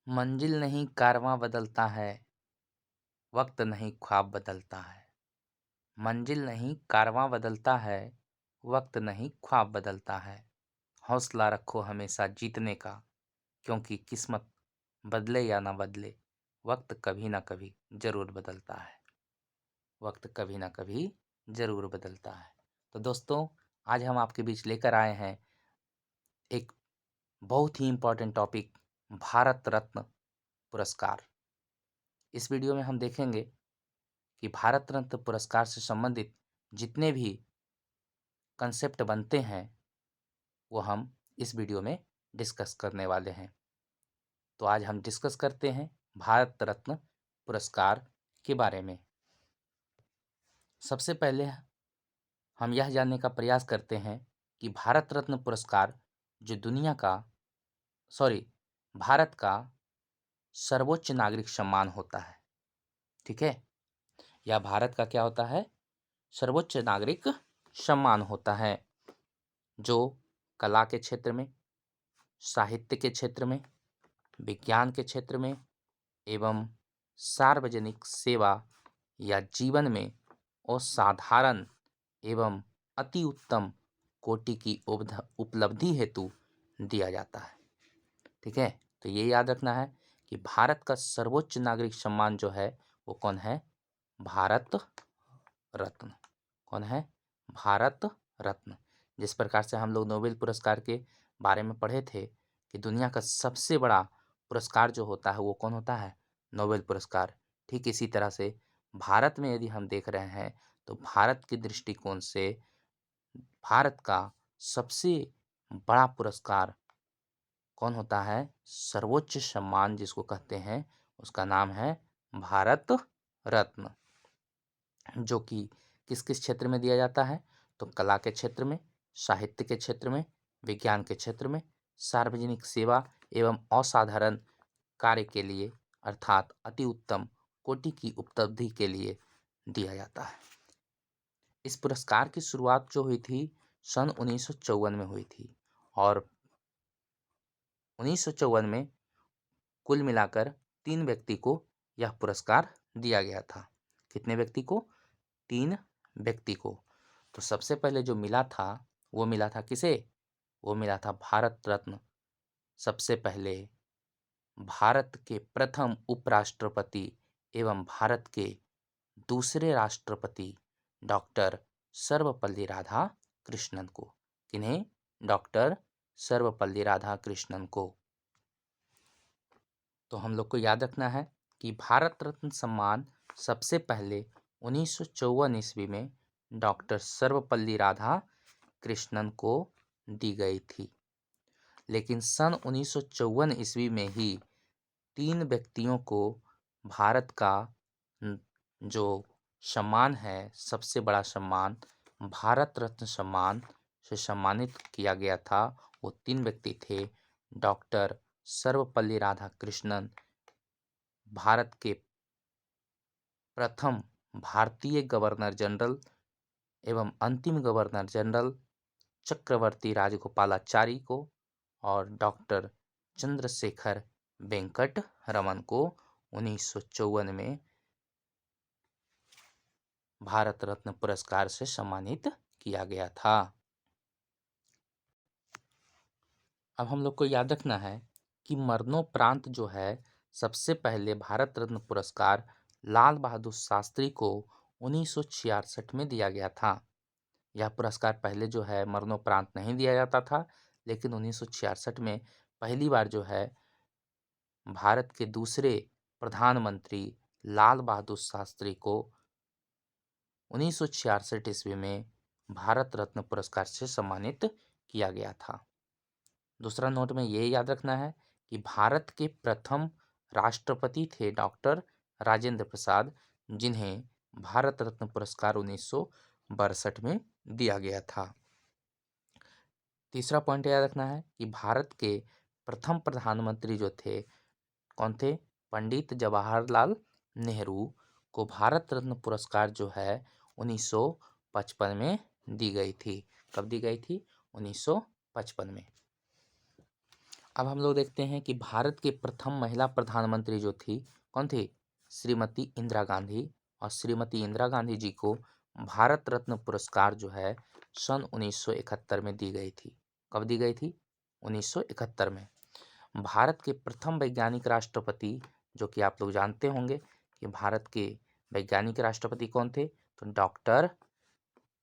मंजिल नहीं कारवां बदलता है, वक्त नहीं ख्वाब बदलता है। मंजिल नहीं कारवां बदलता है, वक्त नहीं ख्वाब बदलता है। हौसला रखो हमेशा जीतने का, क्योंकि किस्मत बदले या ना बदले, वक्त कभी ना कभी जरूर बदलता है। वक्त कभी ना कभी जरूर बदलता है। तो दोस्तों, आज हम आपके बीच लेकर आए हैं एक बहुत ही इम्पोर्टेंट टॉपिक, भारत रत्न पुरस्कार। इस वीडियो में हम देखेंगे कि भारत रत्न पुरस्कार से संबंधित जितने भी कंसेप्ट बनते हैं वो हम इस वीडियो में डिस्कस करने वाले हैं। तो आज हम डिस्कस करते हैं भारत रत्न पुरस्कार के बारे में। सबसे पहले हम यह जानने का प्रयास करते हैं कि भारत रत्न पुरस्कार जो भारत का सर्वोच्च नागरिक सम्मान होता है। ठीक है, यह भारत का क्या होता है? सर्वोच्च नागरिक सम्मान होता है, जो कला के क्षेत्र में, साहित्य के क्षेत्र में, विज्ञान के क्षेत्र में एवं सार्वजनिक सेवा या जीवन में असाधारण एवं अति उत्तम कोटि की उपलब्धि हेतु दिया जाता है। ठीक है, तो ये याद रखना है कि भारत का सर्वोच्च नागरिक सम्मान जो है वो कौन है? भारत रत्न। कौन है? भारत रत्न। जिस प्रकार से हम लोग नोबेल पुरस्कार के बारे में पढ़े थे कि दुनिया का सबसे बड़ा पुरस्कार जो होता है वो कौन होता है? नोबेल पुरस्कार। ठीक इसी तरह से भारत में यदि हम देख रहे हैं तो भारत के दृष्टिकोण से भारत का सबसे बड़ा पुरस्कार कौन होता है? सर्वोच्च सम्मान जिसको कहते हैं उसका नाम है भारत रत्न, जो कि किस किस क्षेत्र में दिया जाता है? तो कला के क्षेत्र में, साहित्य के क्षेत्र में, विज्ञान के क्षेत्र में, सार्वजनिक सेवा एवं असाधारण कार्य के लिए अर्थात अति उत्तम कोटि की उपलब्धि के लिए दिया जाता है। इस पुरस्कार की शुरुआत जो हुई थी सन 1954 में हुई थी और 1954 में कुल मिलाकर 3 व्यक्ति को यह पुरस्कार दिया गया था। कितने व्यक्ति को? 3 व्यक्ति को। तो सबसे पहले जो मिला था वो मिला था किसे? वो मिला था भारत रत्न सबसे पहले भारत के प्रथम उपराष्ट्रपति एवं भारत के दूसरे राष्ट्रपति डॉक्टर सर्वपल्ली राधाकृष्णन को। किन्हें? डॉक्टर सर्वपल्ली राधाकृष्णन को। तो हम लोग को याद रखना है कि भारत रत्न सम्मान सबसे पहले 1954 ईस्वी में डॉक्टर सर्वपल्ली राधाकृष्णन को दी गई थी, लेकिन सन 1954 ईस्वी में ही 3 व्यक्तियों को भारत का जो सम्मान है, सबसे बड़ा सम्मान भारत रत्न सम्मान से सम्मानित किया गया था। वो 3 व्यक्ति थे डॉक्टर सर्वपल्ली राधाकृष्णन, भारत के प्रथम भारतीय गवर्नर जनरल एवं अंतिम गवर्नर जनरल चक्रवर्ती राजगोपालाचारी को, और डॉक्टर चंद्रशेखर वेंकट रमन को 1954 में भारत रत्न पुरस्कार से सम्मानित किया गया था। अब हम लोग को याद रखना है कि मरणोपरांत जो है सबसे पहले भारत रत्न पुरस्कार लाल बहादुर शास्त्री को 1966 में दिया गया था। यह पुरस्कार पहले जो है मरणोपरांत नहीं दिया जाता था, लेकिन 1966 में पहली बार जो है भारत के दूसरे प्रधानमंत्री लाल बहादुर शास्त्री को 1966 ईस्वी में भारत रत्न पुरस्कार से सम्मानित किया गया था। दूसरा नोट में ये याद रखना है कि भारत के प्रथम राष्ट्रपति थे डॉक्टर राजेंद्र प्रसाद, जिन्हें भारत रत्न पुरस्कार 1962 में दिया गया था। तीसरा पॉइंट याद रखना है कि भारत के प्रथम प्रधानमंत्री जो थे कौन थे? पंडित जवाहरलाल नेहरू को भारत रत्न पुरस्कार जो है 1955 में दी गई थी। कब दी गई थी? 1955 में। अब हम लोग देखते हैं कि भारत के प्रथम महिला प्रधानमंत्री जो थी, कौन थी? श्रीमती इंदिरा गांधी। और श्रीमती इंदिरा गांधी जी को भारत रत्न पुरस्कार जो है सन 1971 में दी गई थी। कब दी गई थी? 1971 में। भारत के प्रथम वैज्ञानिक राष्ट्रपति, जो कि आप लोग जानते होंगे कि भारत के वैज्ञानिक राष्ट्रपति कौन थे, तो doctor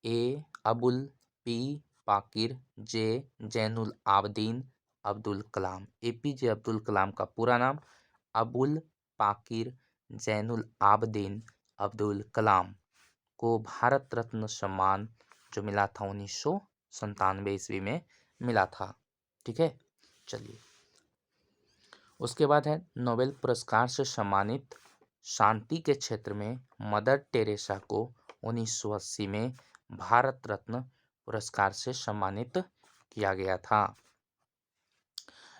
A Abul P Pakir J Jainul Abdeen Abdul Kalam. APJ Abdul Kalam का पूरा नाम अबुल पाकिर जैनुल आबदीन अब्दुल कलाम को भारत रत्न सम्मान जो मिला था 1997 ईस्वी में मिला था। ठीक है, चलिए। उसके बाद है नोबेल पुरस्कार से सम्मानित शांति के क्षेत्र में मदर टेरेसा को 1980 में भारत रत्न पुरस्कार से सम्मानित किया गया था।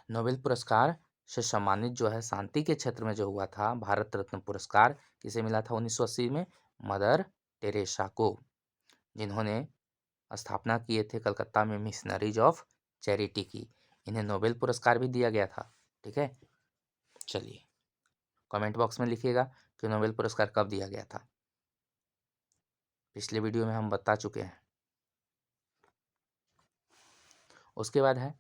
नोबेल पुरस्कार से सम्मानित जो है शांति के क्षेत्र में जो हुआ था, भारत रत्न पुरस्कार किसे मिला था 1980 में? मदर टेरेसा को, जिन्होंने स्थापना किए थे कलकत्ता में मिशनरीज ऑफ चैरिटी की। इन्हें नोबेल पुरस्कार भी दिया गया था। ठीक है, चलिए कमेंट बॉक्स में लिखिएगा कि नोबेल पुरस्कार कब दिया गया था। पिछले वीडियो में हम बता चुके हैं। उसके बाद है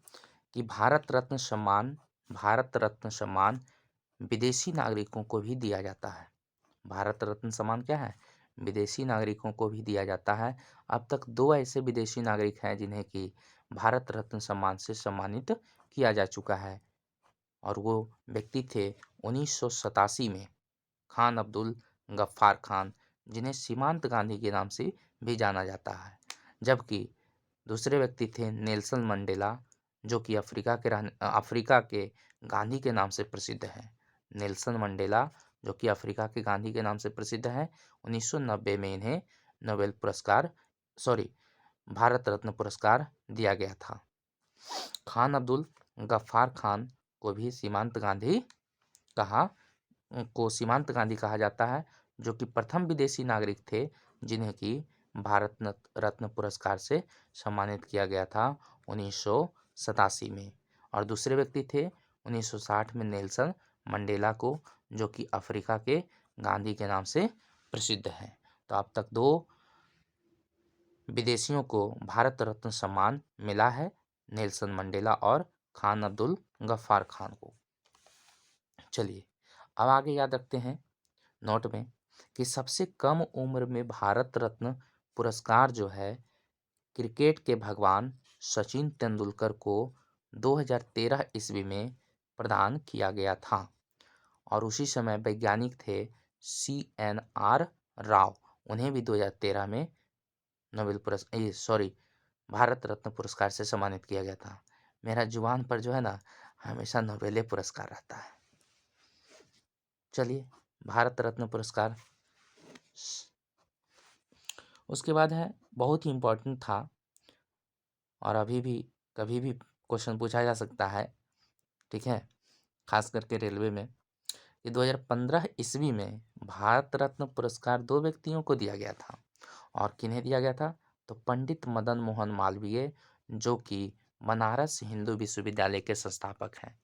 कि भारत रत्न सम्मान विदेशी नागरिकों को भी दिया जाता है। भारत रत्न सम्मान क्या है? विदेशी नागरिकों को भी दिया जाता है। अब तक 2 ऐसे विदेशी नागरिक हैं जिन्हें कि भारत रत्न सम्मान से सम्मानित किया जा चुका है, और वो व्यक्ति थे 1987 में खान अब्दुल गफ्फार खान, जिन्हें सीमांत गांधी के नाम से भी जाना जाता है। जबकि दूसरे व्यक्ति थे नेल्सन मंडेला, जो कि अफ्रीका के गांधी के नाम से प्रसिद्ध हैं। नेल्सन मंडेला, जो कि अफ्रीका के गांधी के नाम से प्रसिद्ध हैं। 1990 में इन्हें नोबेल पुरस्कार भारत रत्न पुरस्कार दिया गया था। खान अब्दुल गफ्फार खान को भी सीमांत गांधी कहा जाता है, जो कि प्रथम विदेशी नागरिक थे जिन्हें कि भारत रत्न पुरस्कार से सम्मानित किया गया था 1987 में। और दूसरे व्यक्ति थे 1960 में नेल्सन मंडेला को, जो कि अफ्रीका के गांधी के नाम से प्रसिद्ध हैं। तो अब तक 2 विदेशियों को भारत रत्न सम्मान मिला है, नेल्सन मंडेला और खान अब्दुल गफ्फार खान को। चलिए अब आगे याद रखते हैं नोट में कि सबसे कम उम्र में भारत रत्न पुरस्कार जो है क्रिकेट के भगवान सचिन तेंदुलकर को 2013 ईस्वी में प्रदान किया गया था। और उसी समय वैज्ञानिक थे CNR राव, उन्हें भी 2013 में भारत रत्न पुरस्कार से सम्मानित किया गया था। मेरा जुबान पर जो है ना हमेशा नोबेल पुरस्कार रहता है। चलिए, भारत रत्न पुरस्कार। उसके बाद है बहुत ही इम्पोर्टेंट था और अभी भी कभी भी क्वेश्चन पूछा जा सकता है। ठीक है, खास करके रेलवे में, कि 2015 ईस्वी में भारत रत्न पुरस्कार 2 व्यक्तियों को दिया गया था। और किन्हें दिया गया था? तो पंडित मदन मोहन मालवीय, जो कि बनारस हिंदू विश्वविद्यालय के संस्थापक हैं।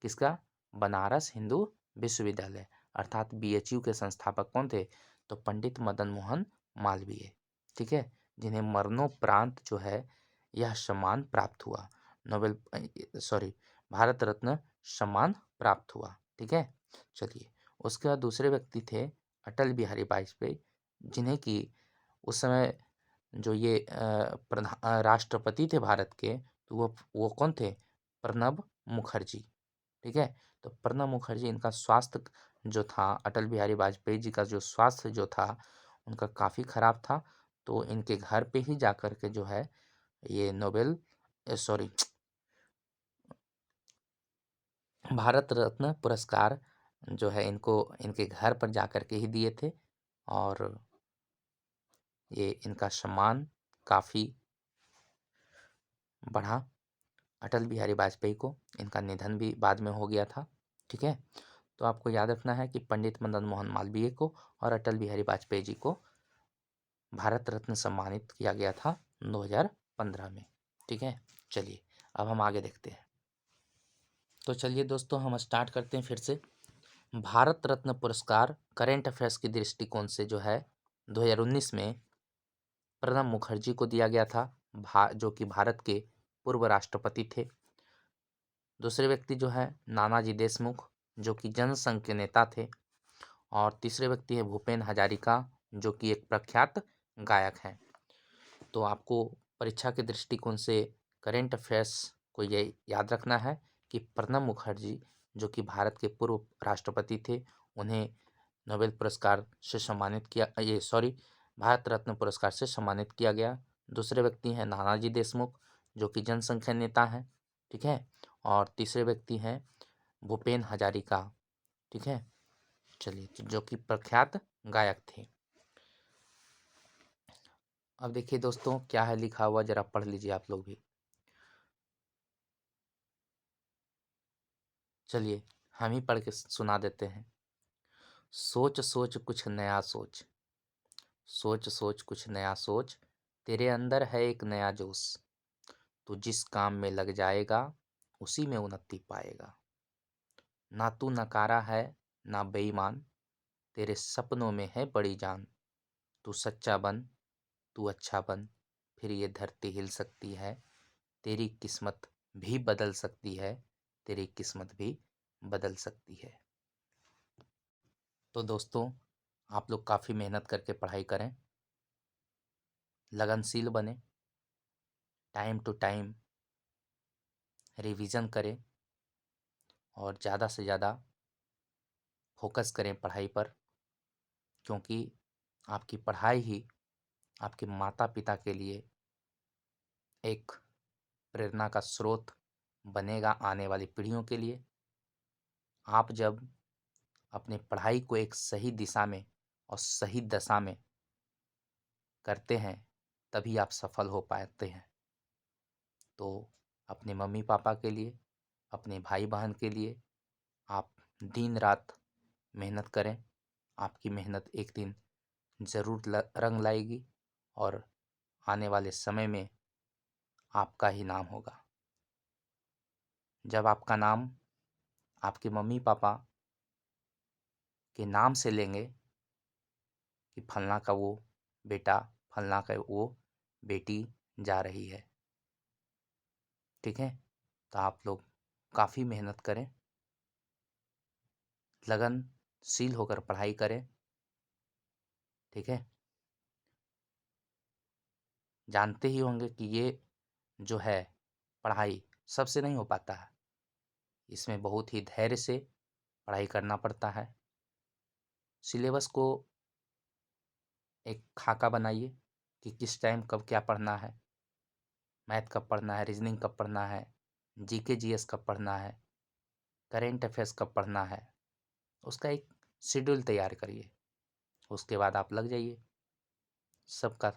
किसका? बनारस हिंदू विश्वविद्यालय, अर्थात BHU के संस्थापक कौन थे? तो पंडित मदन मोहन मालवीय। ठीक है, जिन्हें मरणोपरांत जो है यह सम्मान प्राप्त हुआ, भारत रत्न सम्मान प्राप्त हुआ। ठीक है, चलिए। उसके बाद दूसरे व्यक्ति थे अटल बिहारी वाजपेयी, जिन्हें कि उस समय जो ये राष्ट्रपति थे भारत के, तो वो कौन थे? प्रणब मुखर्जी। ठीक है, तो प्रणब मुखर्जी, इनका स्वास्थ्य जो था, अटल बिहारी वाजपेयी जी का जो स्वास्थ्य जो था उनका काफ़ी खराब था। तो इनके घर पे ही जाकर के जो है ये भारत रत्न पुरस्कार जो है इनको इनके घर पर जाकर के ही दिए थे। और ये इनका सम्मान काफ़ी बढ़ा। अटल बिहारी वाजपेयी को इनका निधन भी बाद में हो गया था। ठीक है, तो आपको याद रखना है कि पंडित मदन मोहन मालवीय को और अटल बिहारी वाजपेयी जी को भारत रत्न सम्मानित किया गया था 2015 में। ठीक है, चलिए अब हम आगे देखते हैं। तो चलिए दोस्तों, हम स्टार्ट करते हैं फिर से। भारत रत्न पुरस्कार करेंट अफेयर्स की दृष्टिकोण से जो है 2019 में प्रणब मुखर्जी को दिया गया था, जो कि भारत के पूर्व राष्ट्रपति थे। दूसरे व्यक्ति जो है नानाजी देशमुख, जो कि जनसंघ के नेता थे। और तीसरे व्यक्ति है भूपेन हजारिका, जो कि एक प्रख्यात गायक हैं। तो आपको परीक्षा के दृष्टिकोण से करेंट अफेयर्स को ये याद रखना है कि प्रणब मुखर्जी, जो कि भारत के पूर्व राष्ट्रपति थे, उन्हें नोबेल पुरस्कार से सम्मानित किया, ये सॉरी, भारत रत्न पुरस्कार से सम्मानित किया गया। दूसरे व्यक्ति हैं नानाजी देशमुख, जो कि जनसंघ नेता हैं, ठीक है। और तीसरे व्यक्ति हैं भूपेन हजारिका, ठीक है। चलिए, जो कि प्रख्यात गायक थे। अब देखिए दोस्तों, क्या है लिखा हुआ, जरा पढ़ लीजिए आप लोग भी। चलिए, हम ही पढ़ के सुना देते हैं। सोच सोच कुछ नया सोच, सोच सोच कुछ नया सोच, तेरे अंदर है एक नया जोश। तू जिस काम में लग जाएगा, उसी में उन्नति पाएगा। ना तू नकारा है, ना बेईमान, तेरे सपनों में है बड़ी जान। तू सच्चा बन, तू अच्छा बन, फिर ये धरती हिल सकती है। तेरी किस्मत भी बदल सकती है, तेरी किस्मत भी बदल सकती है। तो दोस्तों, आप लोग काफ़ी मेहनत करके पढ़ाई करें, लगनशील बने, टाइम टू टाइम रिवीजन करें और ज़्यादा से ज़्यादा फोकस करें पढ़ाई पर, क्योंकि आपकी पढ़ाई ही आपके माता पिता के लिए एक प्रेरणा का स्रोत बनेगा आने वाली पीढ़ियों के लिए। आप जब अपने पढ़ाई को एक सही दिशा में और सही दशा में करते हैं, तभी आप सफल हो पाते हैं। तो अपने मम्मी पापा के लिए, अपने भाई बहन के लिए आप दिन रात मेहनत करें। आपकी मेहनत एक दिन ज़रूर रंग लाएगी और आने वाले समय में आपका ही नाम होगा। जब आपका नाम आपके मम्मी पापा के नाम से लेंगे कि फलना का वो बेटा, फलना का वो बेटी जा रही है, ठीक है। तो आप लोग काफ़ी मेहनत करें, लगनशील होकर पढ़ाई करें, ठीक है। जानते ही होंगे कि ये जो है पढ़ाई सबसे नहीं हो पाता है, इसमें बहुत ही धैर्य से पढ़ाई करना पड़ता है। सिलेबस को एक खाका बनाइए कि किस टाइम कब क्या पढ़ना है, मैथ कब पढ़ना है, रीजनिंग कब पढ़ना है, जीके जीएस कब पढ़ना है, करेंट अफेयर्स कब पढ़ना है। उसका एक शेड्यूल तैयार करिए, उसके बाद आप लग जाइए सबका।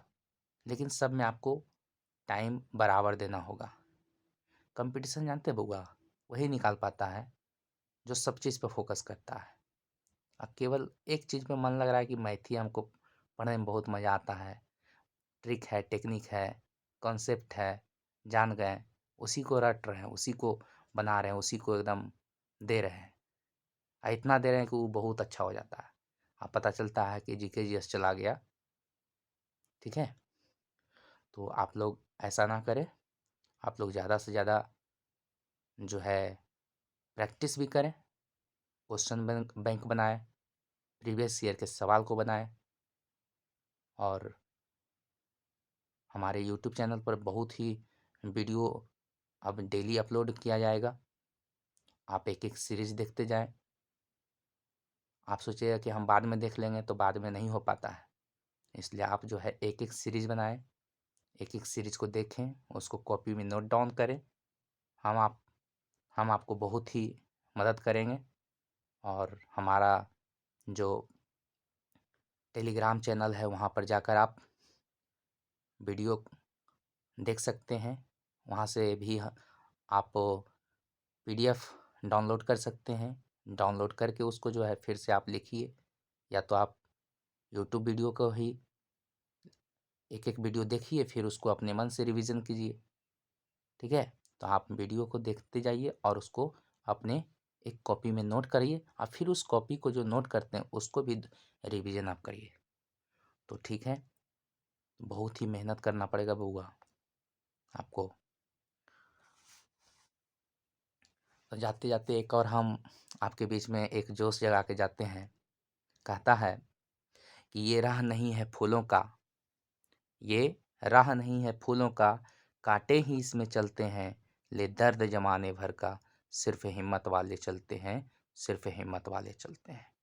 लेकिन सब में आपको टाइम बराबर देना होगा। कंपटीशन जानते बउआ, वही निकाल पाता है जो सब चीज़ पे फोकस करता है। अब केवल एक चीज़ पे मन लग रहा है कि मैथ ही हमको पढ़ने में बहुत मज़ा आता है, ट्रिक है, टेक्निक है, कॉन्सेप्ट है, जान गए, उसी को रट रहे हैं, उसी को बना रहे हैं, उसी को एकदम दे रहे हैं। इतना दे रहे हैं कि वो बहुत अच्छा हो जाता है। अब पता चलता है कि जीके जीएस चला गया, ठीक है। तो आप लोग ऐसा ना करें, आप लोग ज़्यादा से ज़्यादा जो है प्रैक्टिस भी करें, क्वेश्चन बैंक बैंक बनाएं, प्रीवियस ईयर के सवाल को बनाएं। और हमारे यूट्यूब चैनल पर बहुत ही वीडियो अब डेली अपलोड किया जाएगा। आप एक एक सीरीज देखते जाएं। आप सोचिएगा कि हम बाद में देख लेंगे, तो बाद में नहीं हो पाता है। इसलिए आप जो है एक एक सीरीज बनाएं, एक एक सीरीज को देखें, उसको कॉपी में नोट डाउन करें। हम आप हम आपको बहुत ही मदद करेंगे। और हमारा जो टेलीग्राम चैनल है, वहाँ पर जाकर आप वीडियो देख सकते हैं। वहाँ से भी आप पीडीएफ डाउनलोड कर सकते हैं। डाउनलोड करके उसको जो है फिर से आप लिखिए, या तो आप यूट्यूब वीडियो को ही एक एक वीडियो देखिए, फिर उसको अपने मन से रिवीजन कीजिए, ठीक है। तो आप वीडियो को देखते जाइए और उसको अपने एक कॉपी में नोट करिए और फिर उस कॉपी को जो नोट करते हैं उसको भी रिवीजन आप करिए। तो ठीक है, बहुत ही मेहनत करना पड़ेगा बउआ आपको। तो जाते जाते एक और हम आपके बीच में एक जोश जगा के जाते हैं। कहता है कि ये राह नहीं है फूलों का, ये राह नहीं है फूलों का, कांटे ही इसमें चलते हैं, ले दर्द जमाने भर का, सिर्फ हिम्मत वाले चलते हैं, सिर्फ हिम्मत वाले चलते हैं।